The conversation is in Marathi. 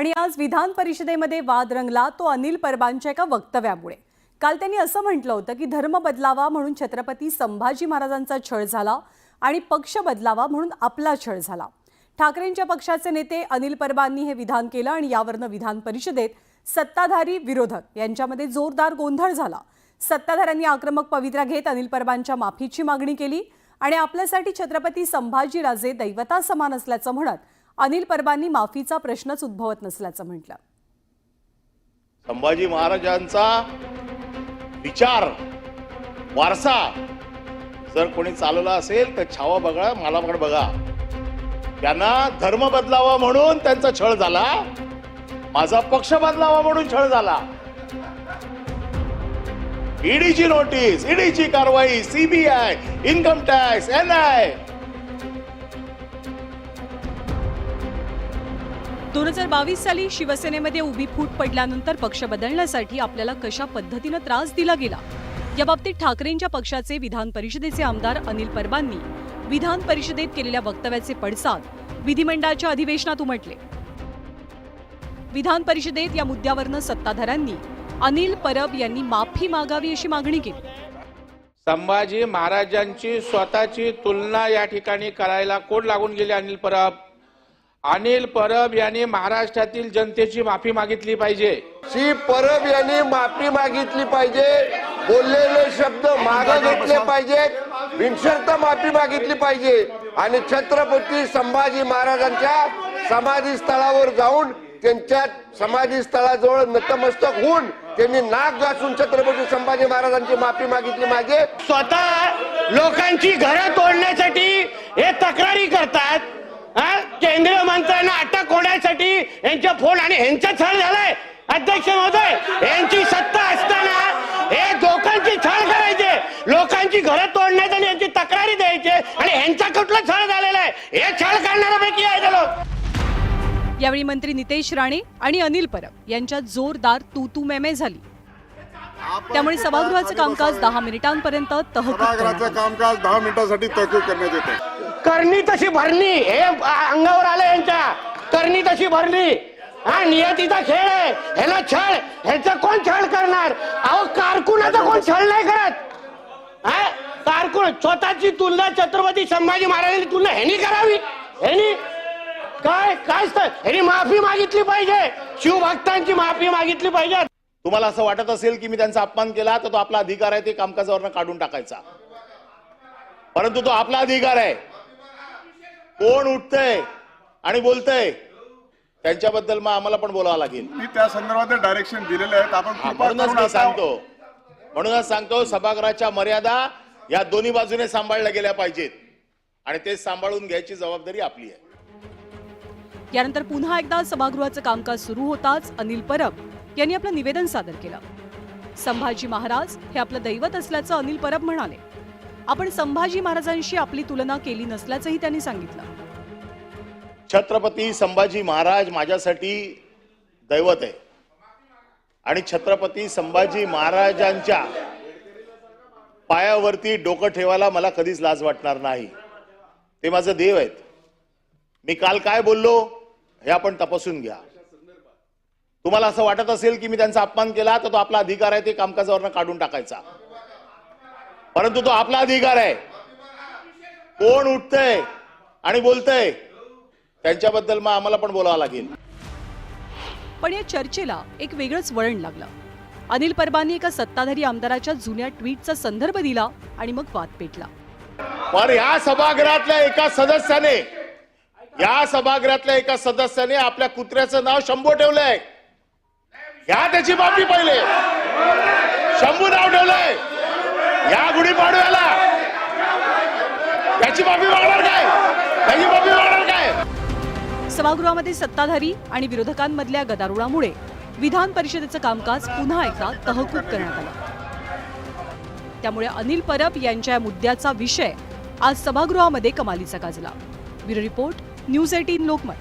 आणि आज विधान परिषदेमध्ये वाद रंगला तो अनिल परबांच्या एका वक्तव्यामुळे। काल त्यांनी असं म्हटलं होतं की धर्म बदलावा म्हणून छत्रपती संभाजी महाराजांचा छळ झाला आणि पक्ष बदलावा म्हणून आपला छळ झाला। ठाकरेंच्या पक्षाचे नेते अनिल परबांनी हे विधान केलं आणि यावरनं विधान परिषदेत सत्ताधारी विरोधक यांच्यामध्ये जोरदार गोंधळ झाला। सत्ताधाऱ्यांनी आक्रमक पवित्रा घेत अनिल परबांच्या माफीची मागणी केली आणि आपल्यासाठी छत्रपती संभाजीराजे दैवतासमान असल्याचं म्हणत अनिल परबांनी माफीचा प्रश्नच उद्भवत नसल्याचं म्हटलं। संभाजी महाराजांचा विचार वारसा जर कोणी चालवला असेल तर छावा बघा, मालाकडे बघा। त्यांना धर्म बदलावा म्हणून त्यांचा छळ झाला, माझा पक्ष बदलावा म्हणून छळ झाला। ईडीची नोटीस, ईडीची कारवाई, सीबीआय, इन्कम टॅक्स, एनआय। 2022 साली शिवसेनेमध्ये उभी फूट पडल्यानंतर पक्ष बदलण्यासाठी आपल्याला कशा पद्धतीने त्रास दिला गेला याबाबतीत ठाकरेंच्या पक्षाचे विधान परिषदेचे आमदार अनिल परबांनी विधान परिषदेत केलेल्या वक्तव्याचे पडसाद विधिमंडळाच्या अधिवेशनात उमटले। विधान परिषदेत या मुद्द्यावरनं सत्ताधाऱ्यांनी अनिल परब यांनी माफी मागावी अशी मागणी केली। संभाजी महाराजांची स्वतःची तुलना या ठिकाणी करायला कोण लागून गेले? अनिल परब यांनी महाराष्ट्रातील जनतेची माफी मागितली पाहिजे। श्री परब यांनी माफी मागितली पाहिजे, बोललेले शब्द मागे घेतले पाहिजेत, बिनशर्त माफी मागितली पाहिजे आणि छत्रपती संभाजी महाराजांच्या समाधी स्थळावर जाऊन त्यांच्या समाधी स्थळाजवळ नतमस्तक होऊन त्यांनी नाक घासून छत्रपती संभाजी महाराजांची माफी मागितली पाहिजे। स्वतः लोकांची घरं तोडण्यासाठी हे तक्रारी करतात, केंद्रीय मंत्र्यांना अटक होण्यासाठी यांच्या फोन आणि यांचा छळ झालाय। अध्यक्ष महोदय, यांची सत्ता असताना हे लोकांची छळ करायचे, लोकांची घरं तोडण्याचे आणि यांची तक्रारी द्यायचे आणि यांचा कुठला छळ झालेला आहे? हे छळ करणाऱ्यापैकी आहे लोक। यावेळी मंत्री नितेश राणे आणि अनिल परब यांच्यात जोरदार तू मेमे झाली। त्यामुळे सभागृहाचं कामकाज 10 मिनिटांपर्यंत सभागृहाचं कामकाज 10 मिनिटांसाठी तहकूब करण्यात येते। करणी तशी भरली, हे अंगावर आलं यांच्या, करणी तशी भरली। हा नियतीचा खेळ आहे, ह्याला छळ, ह्याचा कोण छळ करणार? अहो कारकुनाचा कोण छळ नाही करत। कारकुन स्वतःची तुलना छत्रपती संभाजी महाराजांची तुलना ह्यानी करावी, ह्यानी काय ह्यानी माफी मागितली पाहिजे, शिवभक्तांची माफी मागितली पाहिजे। तुम्हाला असं वाटत असेल की मी त्यांचा अपमान केला तर तो आपला अधिकार आहे ते कामकाजावरनं काढून टाकायचा, परंतु तो आपला अधिकार आहे। कोण उठतंय आणि बोलतंय त्यांच्याबद्दल मग आम्हाला पण बोलावं लागेल। मी त्या संदर्भात डायरेक्शन दिलेले आहेत, आपण म्हणूनच सांगतो सभागृहाच्या मर्यादा या दोन्ही बाजूने सांभाळल्या गेल्या पाहिजेत आणि ते सांभाळून घ्यायची जबाबदारी आपली आहे। यानंतर पुन्हा एकदा सभागृहाचं कामकाज सुरू होताच अनिल परब यांनी आपलं निवेदन सादर केलं। संभाजी महाराज हे आपलं दैवत असल्याचं अनिल परब म्हणाले। आपण संभाजी महाराजांशी आपली तुलना केली नसल्याचंही त्यांनी सांगितलं। छत्रपती संभाजी महाराज माझ्यासाठी दैवत आहे आणि छत्रपती संभाजी महाराजांच्या पायावरती डोकं ठेवायला मला कधीच लाज वाटणार नाही। ते माझं देव आहेत। मी काल काय बोललो हे आपण तपासून घ्या। तुम्हाला असं वाटत असेल की मी त्यांचा अपमान केला तर तो आपला अधिकार आहे ते कामकाजावरनं काढून टाकायचा, परंतु तो आपला अधिकार आहे। कोण उठतंय आणि बोलतंय त्यांच्याबद्दल मग आम्हाला पण बोलावं लागेल। पण या चर्चेला एक वेगळंच वळण लागलं। अनिल परबांनी एका सत्ताधारी आमदाराच्या जुन्या ट्विटचा संदर्भ दिला आणि मग वाद पेटला। पण या सभागृहातल्या एका सदस्याने आपल्या कुत्र्याचं नाव शंभू ठेवलंय। घ्या त्याची माफी पहिले। शंभू नाव ठेवलंय या गुढीपाडव्याला, त्याची माफी मागणार काय? त्याची माफी मागणार काय? सभागृहामध्ये सत्ताधारी आणि विरोधकांमधल्या गदारोळामुळे विधान परिषदेचं कामकाज पुन्हा एकदा तहकूब करण्यात आलं। त्यामुळे अनिल परब यांच्या मुद्द्याचा विषय आज सभागृहामध्ये कमालीचा गाजला। Bureau report, news 18 Lokmat.